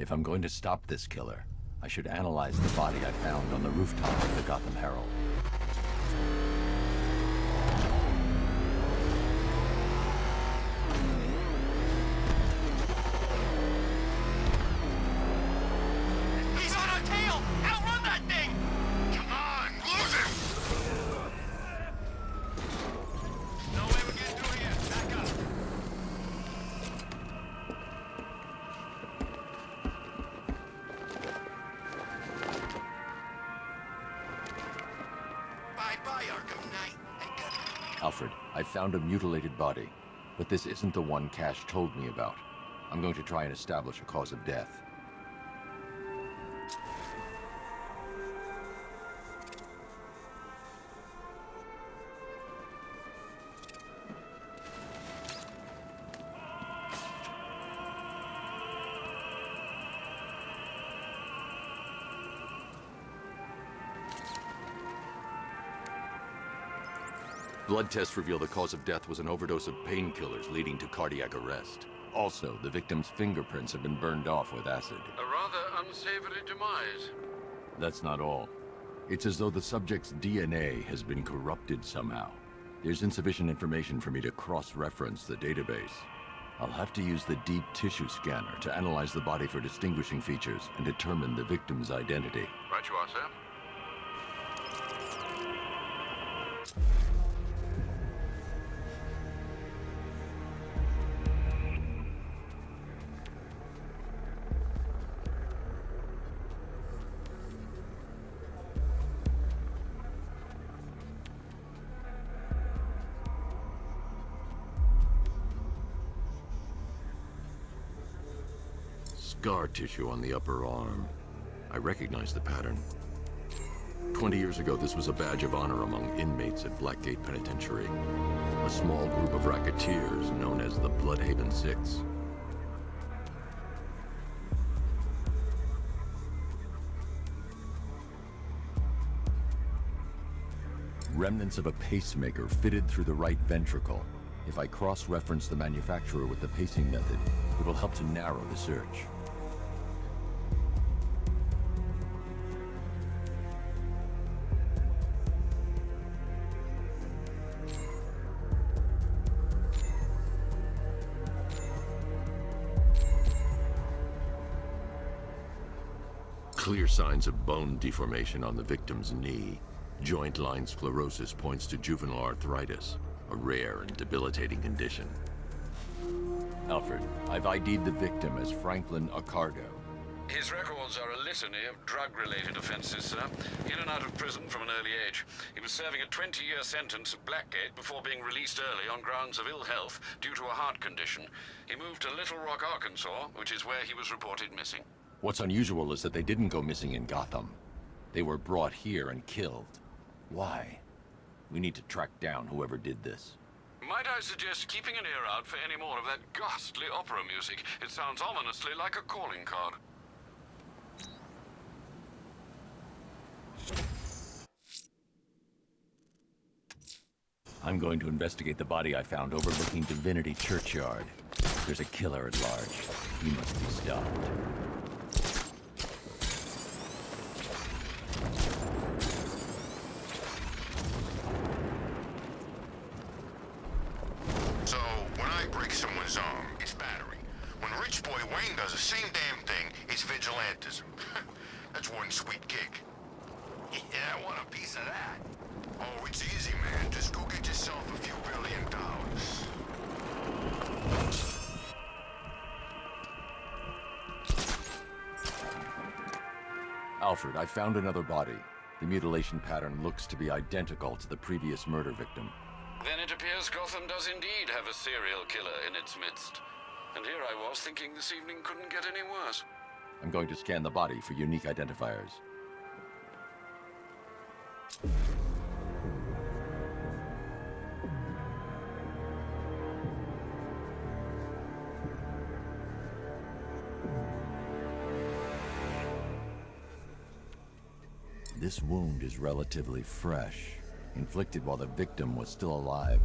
If I'm going to stop this killer, I should analyze the body I found on the rooftop of the Gotham Herald. He's on our tail! Outrun that thing! Come on, lose him! No way we're getting through here. Back up. Bye-bye, Arkham Knight. And good. Alfred, I found a mutilated body, but this isn't the one Cash told me about. I'm going to try and establish a cause of death. Blood tests reveal the cause of death was an overdose of painkillers leading to cardiac arrest. Also, the victim's fingerprints have been burned off with acid. A rather unsavory demise. That's not all. It's as though the subject's DNA has been corrupted somehow. There's insufficient information for me to cross-reference the database. I'll have to use the deep tissue scanner to analyze the body for distinguishing features and determine the victim's identity. Right you are, sir. Scar tissue on the upper arm. I recognize the pattern. 20 years ago, this was a badge of honor among inmates at Blackgate Penitentiary. A small group of racketeers known as the Bloodhaven Six. Remnants of a pacemaker fitted through the right ventricle. If I cross-reference the manufacturer with the pacing method, it will help to narrow the search. Clear signs of bone deformation on the victim's knee. Joint line sclerosis points to juvenile arthritis, a rare and debilitating condition. Alfred, I've ID'd the victim as Franklin Accardo. His records are a litany of drug-related offenses, sir. In and out of prison from an early age. He was serving a 20-year sentence at Blackgate before being released early on grounds of ill health due to a heart condition. He moved to Little Rock, Arkansas, which is where he was reported missing. What's unusual is that they didn't go missing in Gotham. They were brought here and killed. Why? We need to track down whoever did this. Might I suggest keeping an ear out for any more of that ghastly opera music? It sounds ominously like a calling card. I'm going to investigate the body I found overlooking Divinity Churchyard. There's a killer at large. He must be stopped. So, when I break someone's arm, it's battery. When Rich Boy Wayne does the same damn thing, it's vigilantism. That's one sweet gig. Yeah, I want a piece of that. Oh, it's easy, man. Just go get yourself a few $1 billion. Alfred, I found another body. The mutilation pattern looks to be identical to the previous murder victim. Then it appears Gotham does indeed have a serial killer in its midst. And here I was thinking this evening couldn't get any worse. I'm going to scan the body for unique identifiers. This wound is relatively fresh, inflicted while the victim was still alive.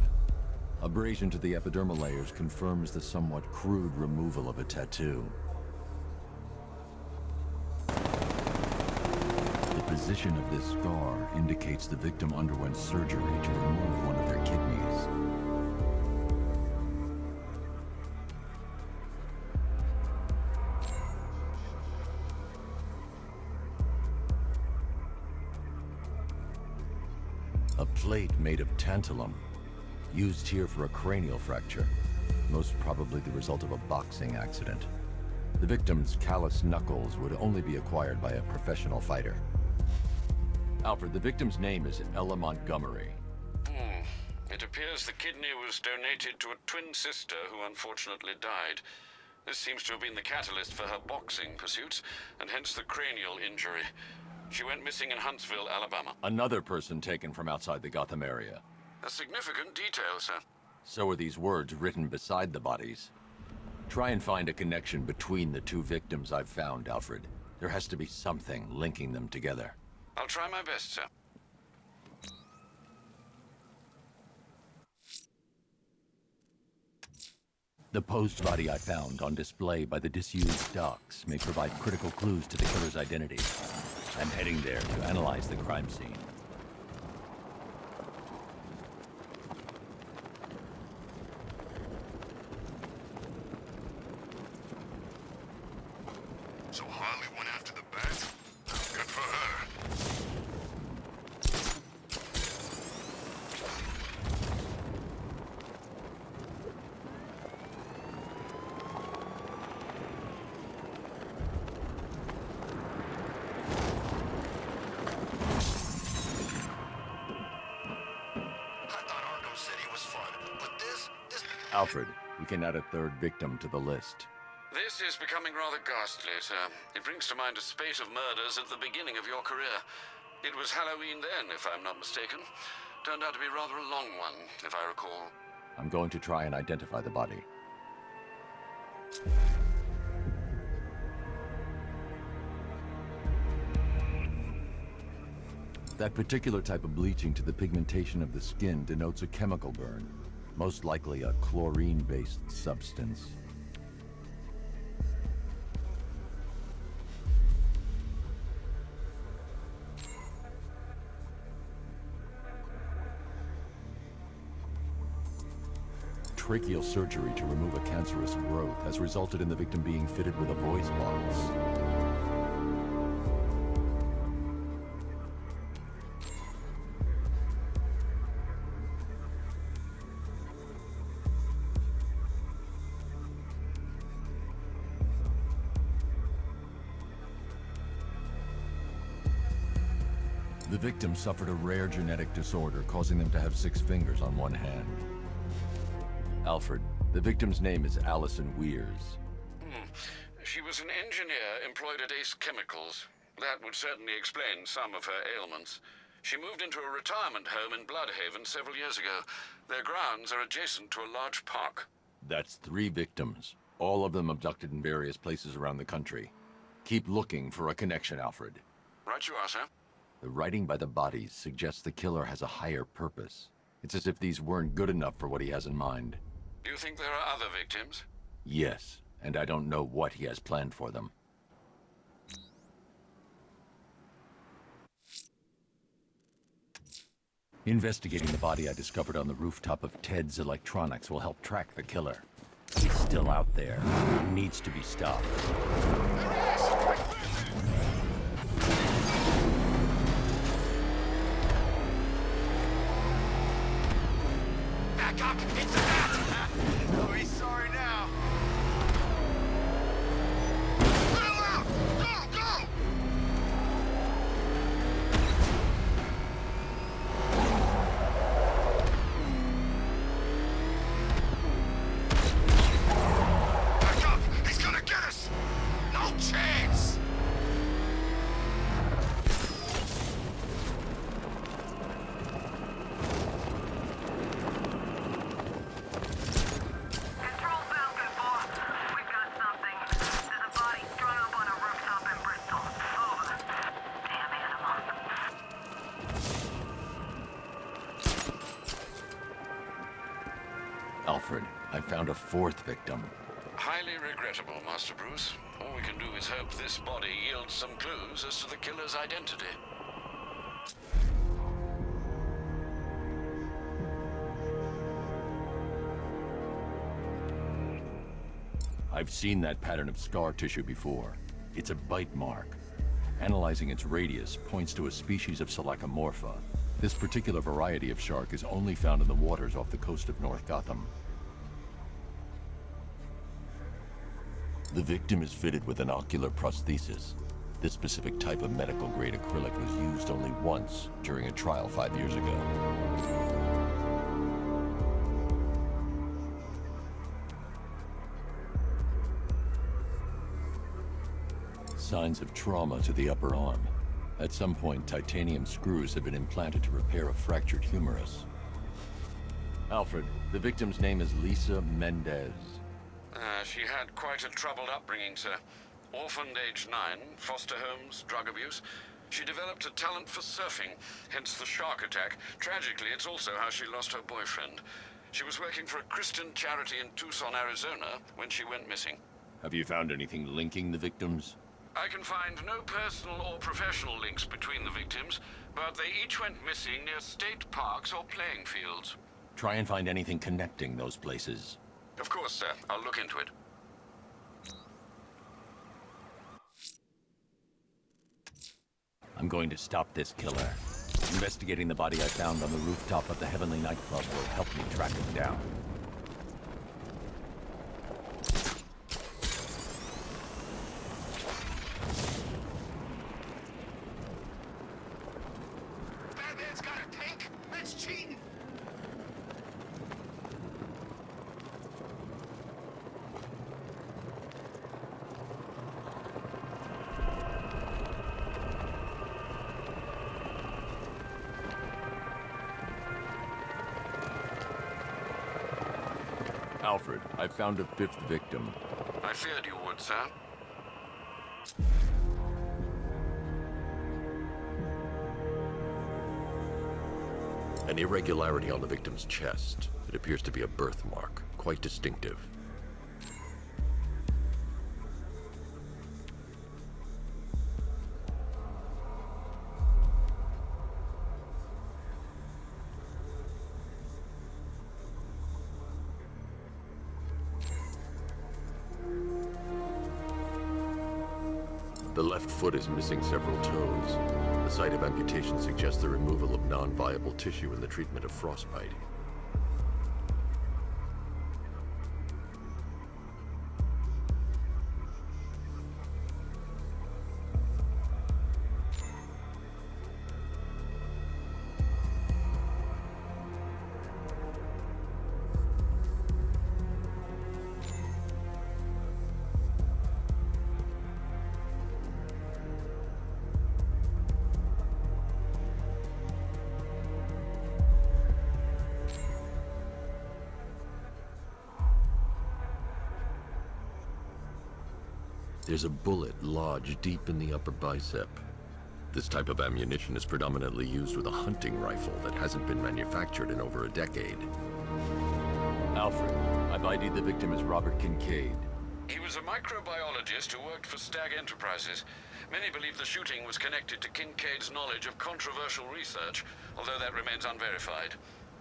Abrasion to the epidermal layers confirms the somewhat crude removal of a tattoo. position of this scar indicates the victim underwent surgery to remove one of their kidneys. A plate made of tantalum, used here for a cranial fracture, most probably the result of a boxing accident. The victim's calloused knuckles would only be acquired by a professional fighter. Alfred, the victim's name is Ella Montgomery. It appears the kidney was donated to a twin sister who unfortunately died. This seems to have been the catalyst for her boxing pursuits, and hence the cranial injury. She went missing in Huntsville, Alabama. Another person taken from outside the Gotham area. A significant detail, sir. So are these words written beside the bodies. Try and find a connection between the two victims I've found, Alfred. There has to be something linking them together. I'll try my best, sir. The posed body I found on display by the disused docks may provide critical clues to the killer's identity. I'm heading there to analyze the crime scene. So Harley went after the bat? Good for her. I thought Arkham City was fun, but this... Alfred, we can add a third victim to the list. This is becoming rather ghastly, sir. It brings to mind a spate of murders at the beginning of your career. It was Halloween then, if I'm not mistaken. Turned out to be rather a long one, if I recall. I'm going to try and identify the body. That particular type of bleaching to the pigmentation of the skin denotes a chemical burn, most likely a chlorine-based substance. Tracheal surgery to remove a cancerous growth has resulted in the victim being fitted with a voice box. The victim suffered a rare genetic disorder, causing them to have 6 fingers on one hand. Alfred, the victim's name is Allison Weirs. She was an engineer employed at Ace Chemicals. That would certainly explain some of her ailments. She moved into a retirement home in Bloodhaven several years ago. Their grounds are adjacent to a large park. That's 3 victims, all of them abducted in various places around the country. Keep looking for a connection, Alfred. Right you are, sir. The writing by the bodies suggests the killer has a higher purpose. It's as if these weren't good enough for what he has in mind. Do you think there are other victims? Yes, and I don't know what he has planned for them. Investigating the body I discovered on the rooftop of Ted's Electronics will help track the killer. He's still out there. He needs to be stopped. Back up! It's a bat! Oh, he's sorry now. Pull out! Go, go! Back up! He's gonna get us! No chance! Control Falcon 4. We've got something. There's a body strung up on a rooftop in Bristol. Over. Damn animal. Alfred, I found a 4th victim. Highly regrettable, Master Bruce. All we can do is hope this body yields some clues as to the killer's identity. I've seen that pattern of scar tissue before. It's a bite mark. Analyzing its radius points to a species of Selachomorpha. This particular variety of shark is only found in the waters off the coast of North Gotham. The victim is fitted with an ocular prosthesis. This specific type of medical-grade acrylic was used only once during a trial 5 years ago. Signs of trauma to the upper arm. At some point, titanium screws have been implanted to repair a fractured humerus. Alfred, the victim's name is Lisa Mendez. She had quite a troubled upbringing, sir. Orphaned age 9, foster homes, drug abuse. She developed a talent for surfing, hence the shark attack. Tragically, it's also how she lost her boyfriend. She was working for a Christian charity in Tucson, Arizona, when she went missing. Have you found anything linking the victims? I can find no personal or professional links between the victims, but they each went missing near state parks or playing fields. Try and find anything connecting those places. Of course, sir. I'll look into it. I'm going to stop this killer. Investigating the body I found on the rooftop of the Heavenly nightclub will help me track him down. Batman's got a tank? That's cheating! Alfred, I found a 5th victim. I feared you would, sir. An irregularity on the victim's chest. It appears to be a birthmark, quite distinctive. The left foot is missing several toes. The site of amputation suggests the removal of non-viable tissue in the treatment of frostbite. There's a bullet lodged deep in the upper bicep. This type of ammunition is predominantly used with a hunting rifle that hasn't been manufactured in over a decade. Alfred, I've ID'd the victim as Robert Kincaid. He was a microbiologist who worked for Stag Enterprises. Many believe the shooting was connected to Kincaid's knowledge of controversial research, although that remains unverified.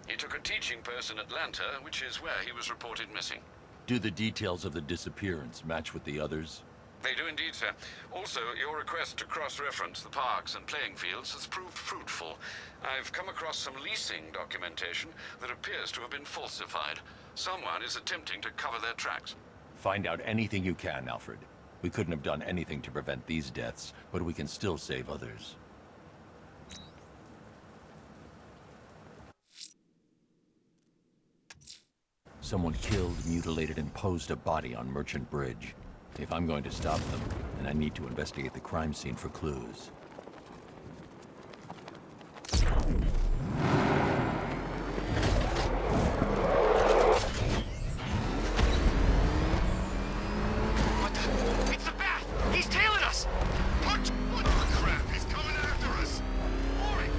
He took a teaching post in Atlanta, which is where he was reported missing. Do the details of the disappearance match with the others? They do indeed, sir. Also, your request to cross-reference the parks and playing fields has proved fruitful. I've come across some leasing documentation that appears to have been falsified. Someone is attempting to cover their tracks. Find out anything you can, Alfred. We couldn't have done anything to prevent these deaths, but we can still save others. Someone killed, mutilated, and posed a body on Merchant Bridge. If I'm going to stop them, then I need to investigate the crime scene for clues. What the? It's the bat! He's tailing us! Punch! What the crap? He's coming after us! Warren!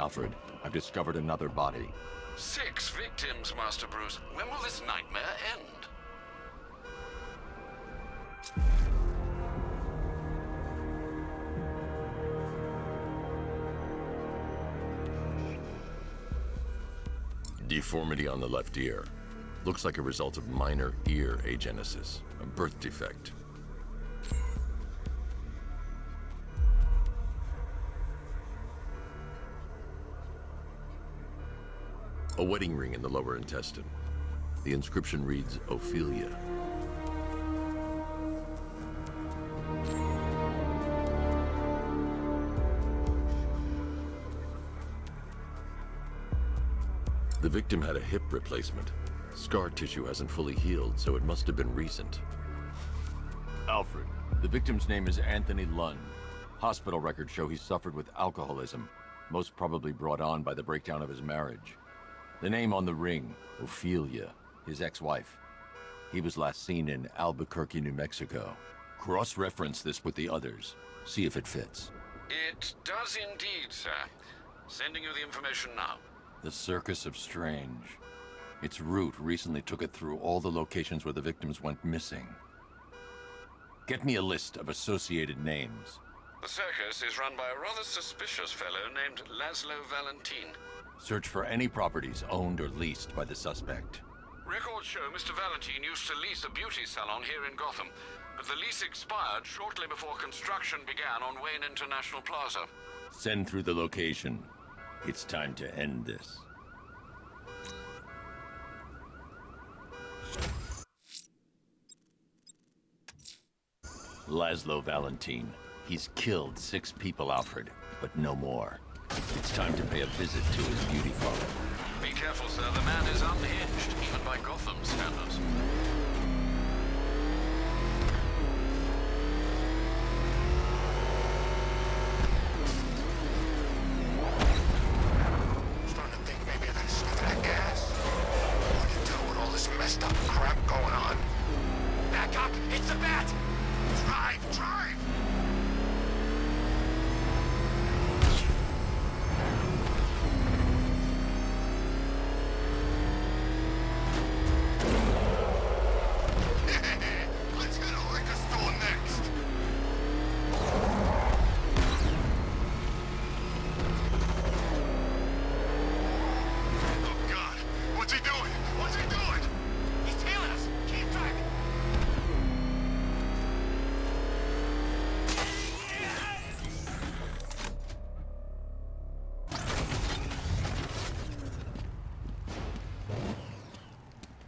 Alfred, I've discovered another body. 6 victims, Master Bruce. When will this nightmare end? Deformity on the left ear. Looks like a result of minor ear agenesis, a birth defect. A wedding ring in the lower intestine. The inscription reads, Ophelia. The victim had a hip replacement. Scar tissue hasn't fully healed, so it must have been recent. Alfred, the victim's name is Anthony Lund. Hospital records show he suffered with alcoholism, most probably brought on by the breakdown of his marriage. The name on the ring, Ophelia, his ex-wife. He was last seen in Albuquerque, New Mexico. Cross-reference this with the others. See if it fits. It does indeed, sir. Sending you the information now. The Circus of Strange. Its route recently took it through all the locations where the victims went missing. Get me a list of associated names. The circus is run by a rather suspicious fellow named Laszlo Valentin. Search for any properties owned or leased by the suspect. Records show Mr. Valentin used to lease a beauty salon here in Gotham, but the lease expired shortly before construction began on Wayne International Plaza. Send through the location. It's time to end this. Laszlo Valentin. He's killed 6 people, Alfred, but no more. It's time to pay a visit to his beauty parlor. Be careful, sir. The man is unhinged, even by Gotham standards. Starting to think maybe I gotta sniff that gas. What to do with all this messed up crap going on? Back up! It's the bat! Drive! Drive! Let's hit a liquor store next! Oh God! What's he doing? What's he doing? He's tailing us! Keep driving!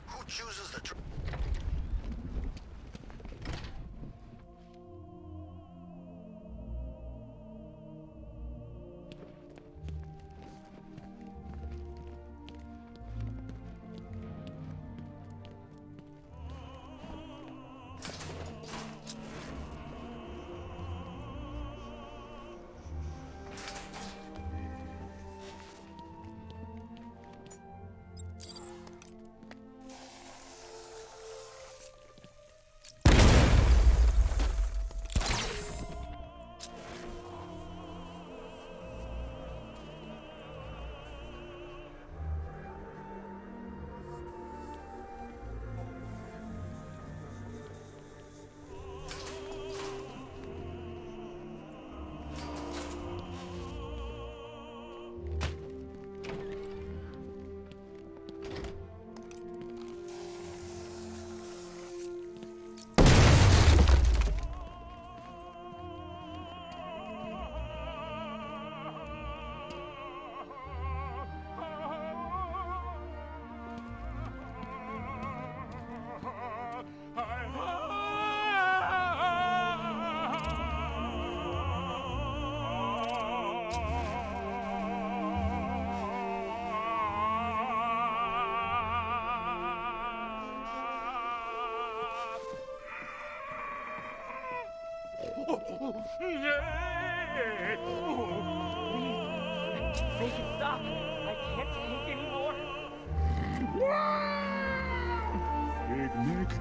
Who chooses the Make it stop! I can't take anymore! Big Nick.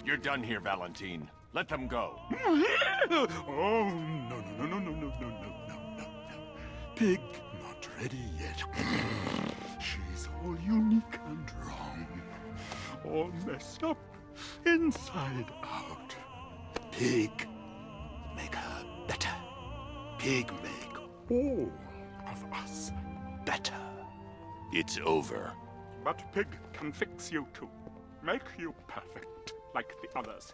You're done here, Valentine. Let them go. Oh, no, no, no, no, no, no, no, no, no, no. Pig, not ready yet. She's all unique and wrong. All messed up, inside out. Pig, make her better. Pig, make all of us better. It's over. But Pig can fix you too. Make you perfect, like the others.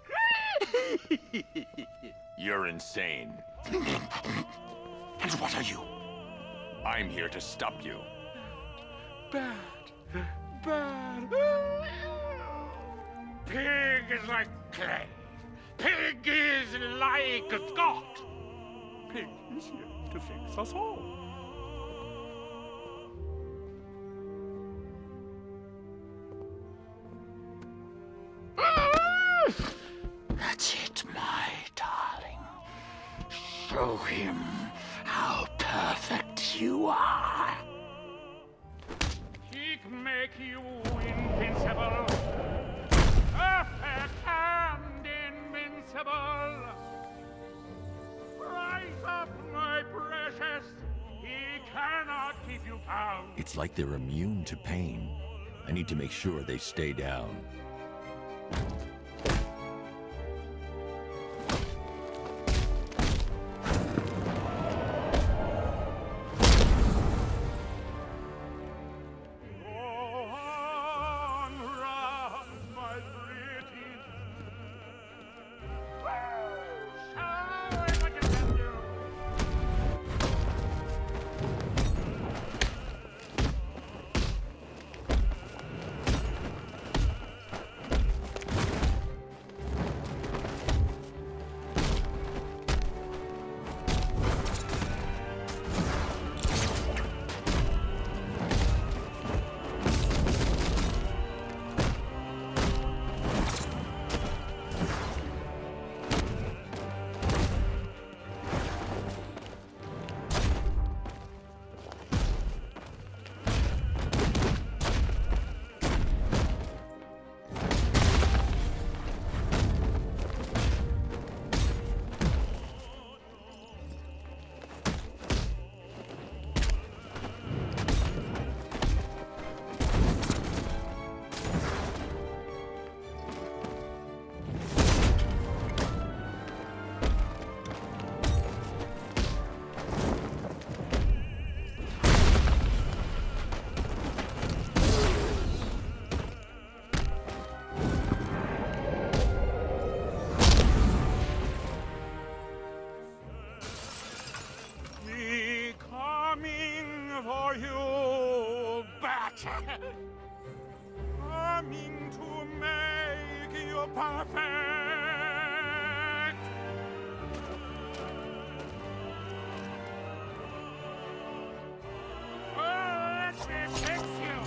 You're insane. And what are you? I'm here to stop you. Bad. Bad. Pig is like clay. Pig is like God. Pig is here to fix us all. That's it, my darling. Show him how perfect you are. He can make you invincible. Perfect and invincible. Rise up, my precious. He cannot keep you down. It's like they're immune to pain. I need to make sure they stay down. Coming to make you perfect. Let me fix you.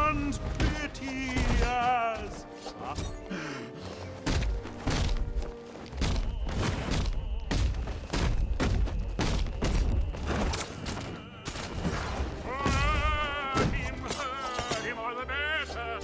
And pretty as hurt him all the better.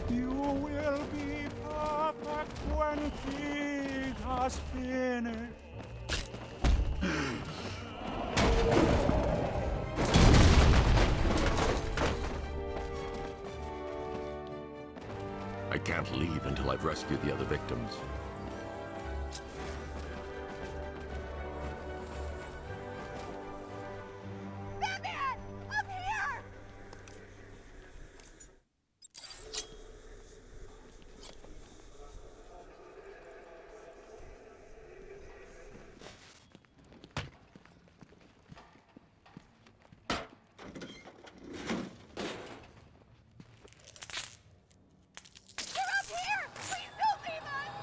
You will be perfect when he has finished. can't leave until I've rescued the other victims. Batman! Up here! You're up here! Please don't leave us!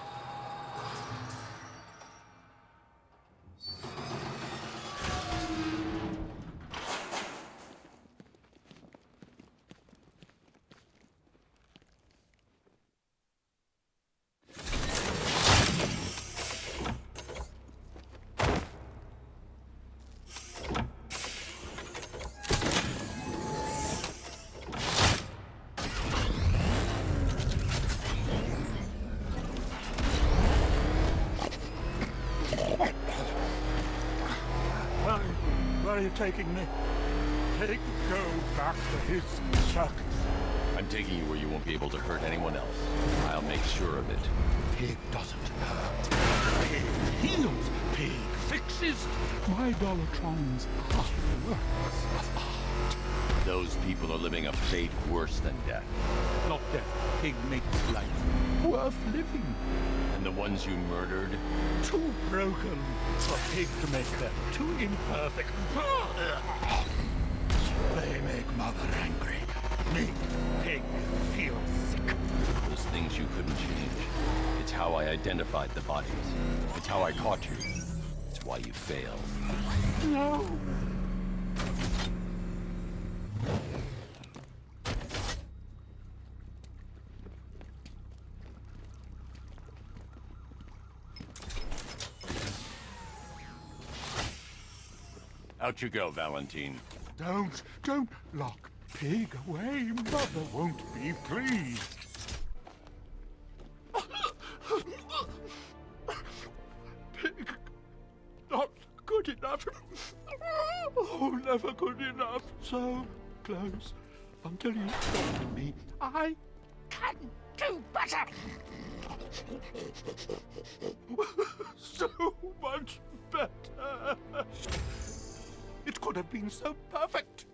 Where are you taking me? Pig, go back to his circus. I'm taking you where you won't be able to hurt anyone else. I'll make sure of it. Pig doesn't hurt. Pig heals. Pig fixes. My Dollartrons are works of art. Those people are living a fate worse than death. Not death. Pig makes life worth living. And the ones you murdered? Too broken for Pig to make them. Too imperfect. They make Mother angry. Make Pig feel sick. Those things you couldn't change. It's how I identified the bodies. It's how I caught you. It's why you failed. No. Out you go, Valentine. Don't lock Pig away. Mother won't be pleased. Pig, not good enough. Oh, never good enough. So close until you stop to me. I can do better. So much better. It could have been so perfect.